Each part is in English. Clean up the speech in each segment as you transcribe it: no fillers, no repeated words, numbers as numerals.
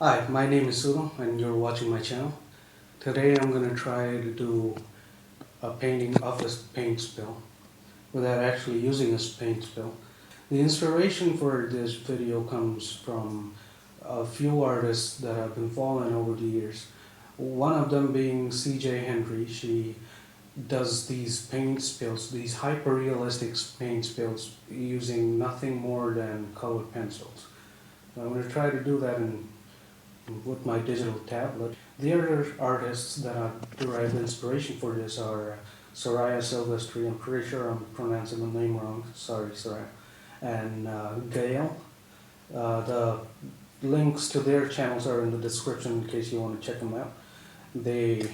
Hi, my name is Sudipto and you're watching my channel. Today I'm going to try to do a painting of a paint spill without actually using a paint spill. The inspiration for this video comes from a few artists that I've been following over the years. One of them being C.J. Henry. She does these paint spills, these hyper-realistic paint spills using nothing more than colored pencils. I'm going to try to do that with my digital tablet. The other artists that I've derived inspiration for this are Soraya Silvestri, I'm pretty sure I'm pronouncing the name wrong, sorry Soraya, and Gail. The links to their channels are in the description in case you want to check them out. They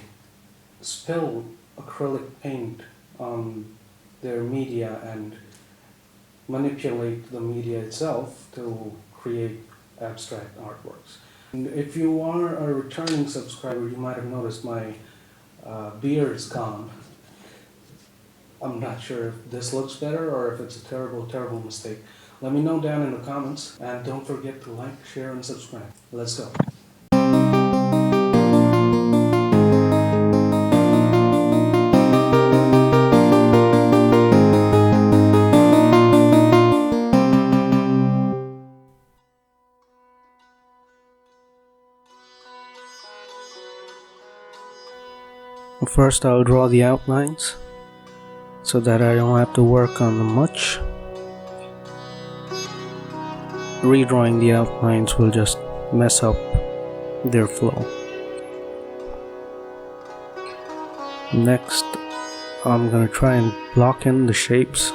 spill acrylic paint on their media and manipulate the media itself to create abstract artworks. And if you are a returning subscriber, you might have noticed my beard is gone. I'm not sure if this looks better or if it's a terrible mistake. Let me know down in the comments, and don't forget to like, share, and subscribe. Let's go. First, I'll draw the outlines so that I don't have to work on them much. Redrawing the outlines will just mess up their flow. Next, I'm gonna try and block in the shapes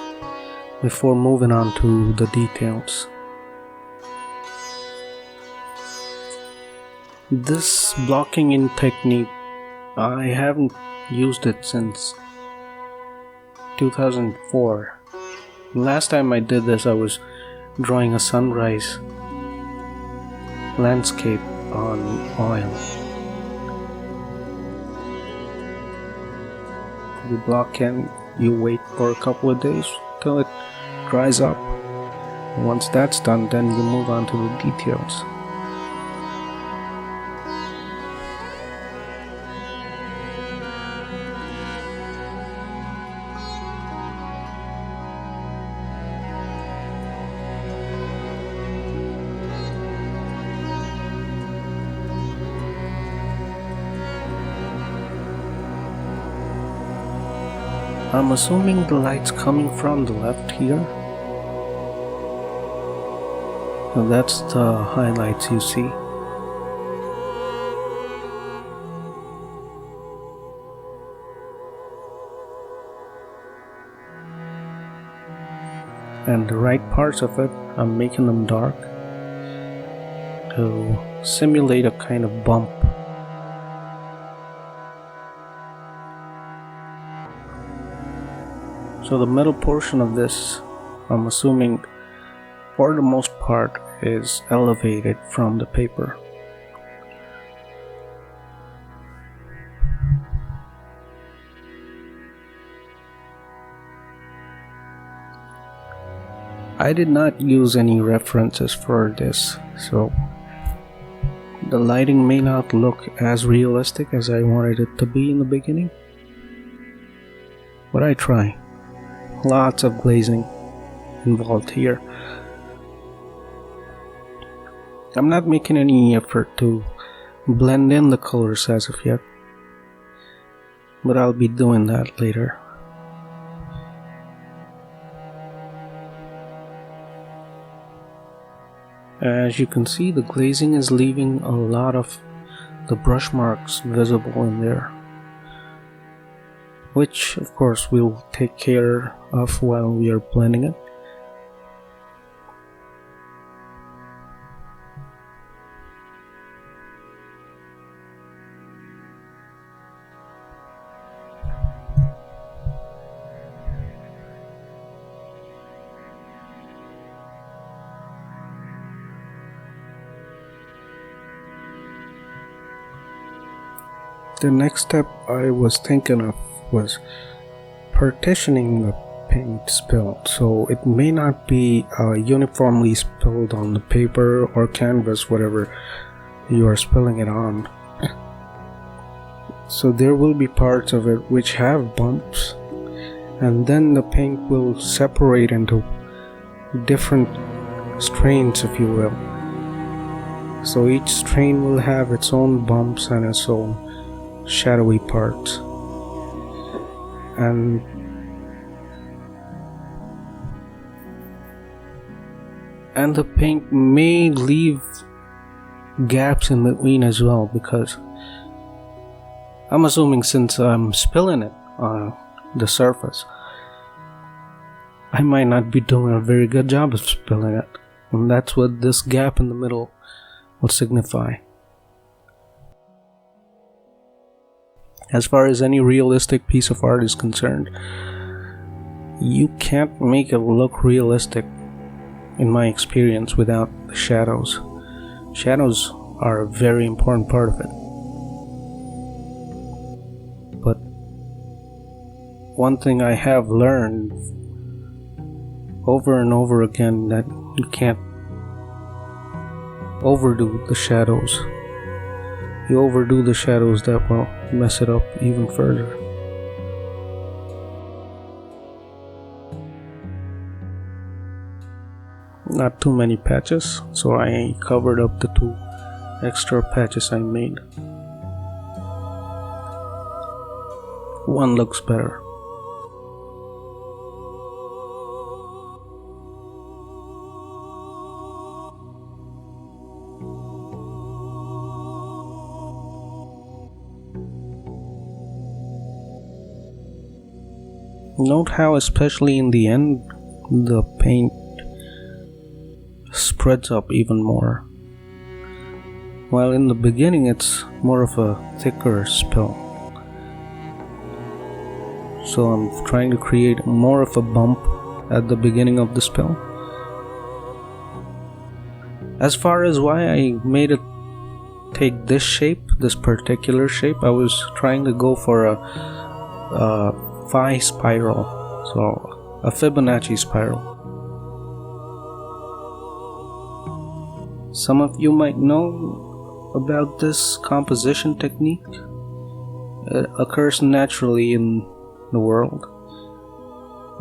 before moving on to the details. This blocking in technique, I haven't used it since 2004. Last time I did this, I was drawing a sunrise landscape on oil. You block in, you wait for a couple of days till it dries up. Once that's done, then you move on to the details. I'm assuming the light's coming from the left here. So that's the highlights you see. And the right parts of it, I'm making them dark to simulate a kind of bump. So the middle portion of this, I'm assuming for the most part, is elevated from the paper. I did not use any references for this, so the lighting may not look as realistic as I wanted it to be in the beginning, but I try. Lots of glazing involved here. I'm not making any effort to blend in the colors as of yet, but I'll be doing that later. As you can see, the glazing is leaving a lot of the brush marks visible in there, which of course we'll take care of while we are blending it. The next step I was thinking of was partitioning the paint spill, so it may not be uniformly spilled on the paper or canvas, whatever you are spilling it on. So there will be parts of it which have bumps, and then the paint will separate into different strains, if you will. So each strain will have its own bumps and its own shadowy parts. And the paint may leave gaps in between as well, because I'm assuming since I'm spilling it on the surface, I might not be doing a very good job of spilling it, and that's what this gap in the middle will signify. As far as any realistic piece of art is concerned, you can't make it look realistic, in my experience, without the shadows. Shadows are a very important part of it. But one thing I have learned over and over again, that you can't overdo the shadows. You overdo the shadows, that will mess it up even further. Not too many patches, so I covered up the 2 extra patches I made. One looks better. Note how, especially in the end, the paint spreads up even more, while in the beginning it's more of a thicker spill. So I'm trying to create more of a bump at the beginning of the spill. As far as why I made it take this shape, this particular shape, I was trying to go for a phi spiral, so a Fibonacci spiral. Some of you might know about this composition technique. It occurs naturally in the world.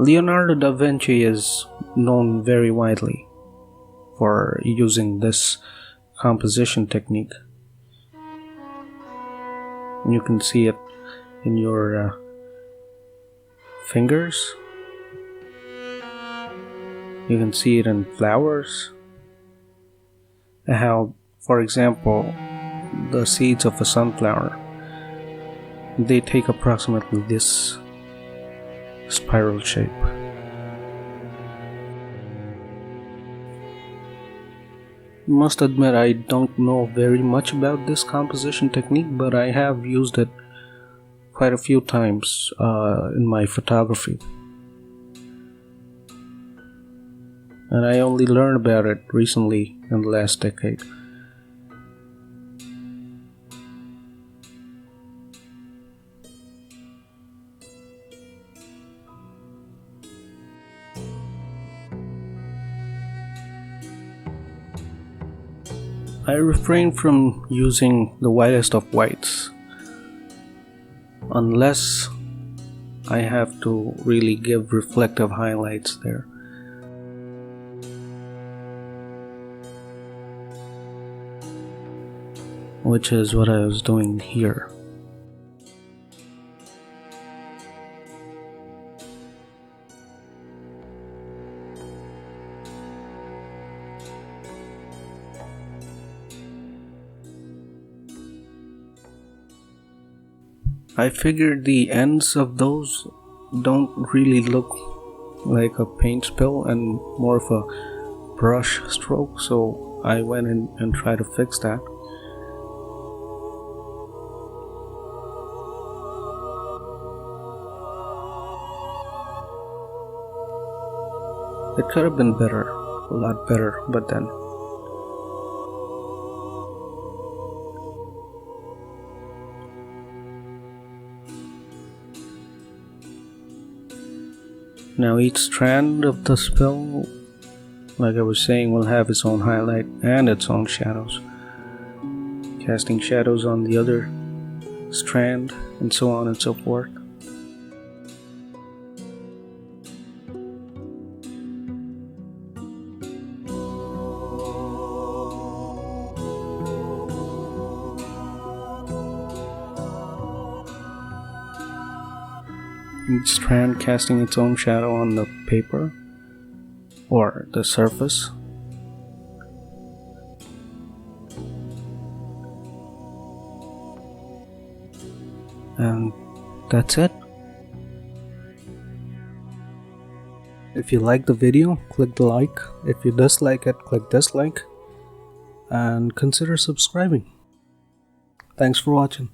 Leonardo da Vinci is known very widely for using this composition technique. You can see it in your fingers. You can see it in flowers. How, for example, the seeds of a sunflower, they take approximately this spiral shape. Must admit, I don't know very much about this composition technique, but I have used it quite a few times in my photography. And I only learned about it recently in the last decade. I refrain from using the whitest of whites unless I have to really give reflective highlights there. Which is what I was doing here. I figured the ends of those don't really look like a paint spill and more of a brush stroke, so I went in and tried to fix that. It could have been better, a lot better, but then. Now each strand of the spill, like I was saying, will have its own highlight and its own shadows. casting shadows on the other strand, and so on and so forth. Each strand casting its own shadow on the paper or the surface. And that's it. If you like the video, click the like. If you dislike it, click dislike. And consider subscribing. Thanks for watching.